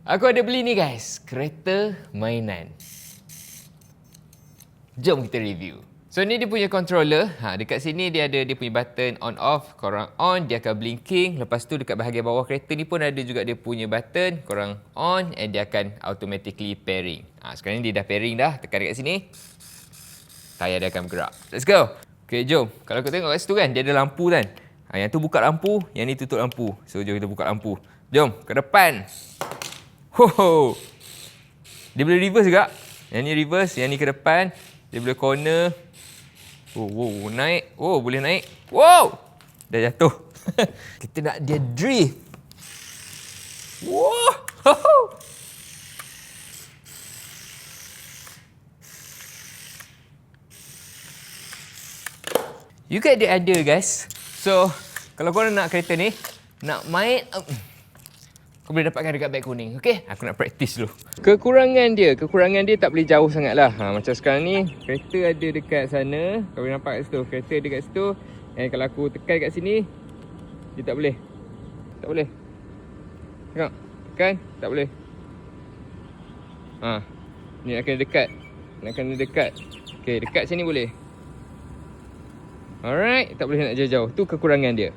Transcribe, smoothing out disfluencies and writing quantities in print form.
Aku ada beli ni guys, kereta mainan. Jom kita review. So ni dia punya controller. Dekat sini dia ada dia punya button on off. Korang on, dia akan blinking. Lepas tu dekat bahagian bawah kereta ni pun ada juga dia punya button. Korang on and dia akan automatically pairing. Sekarang ni dia dah pairing dah. Tekan dekat sini. Tayar dia akan bergerak. Let's go. Okay, jom. Kalau kau tengok kat situ kan, dia ada lampu kan. Yang tu buka lampu, yang ni tutup lampu. So jom kita buka lampu. Jom ke depan. Ho. Dia boleh reverse juga. Yang ni reverse, yang ni ke depan. Dia boleh corner. Oh, naik. Oh, boleh naik. Wow! Dah jatuh. Kita nak dia drift. Wow! You get the idea guys. So, kalau korang nak kereta ni, nak main, kau boleh dapatkan dekat beg kuning. Okay? Aku nak praktis dulu. Kekurangan dia tak boleh jauh sangat lah. Macam sekarang ni, kereta ada dekat sana. Kau boleh nampak kat situ. Kereta ada kat situ. Dan kalau aku tekan kat sini, dia tak boleh. Tak boleh. Tengok. Tekan, tak boleh. Ni nak kena dekat. Nak kena dekat. Okay, dekat sini boleh. Alright, tak boleh nak jauh-jauh. Tu kekurangan dia.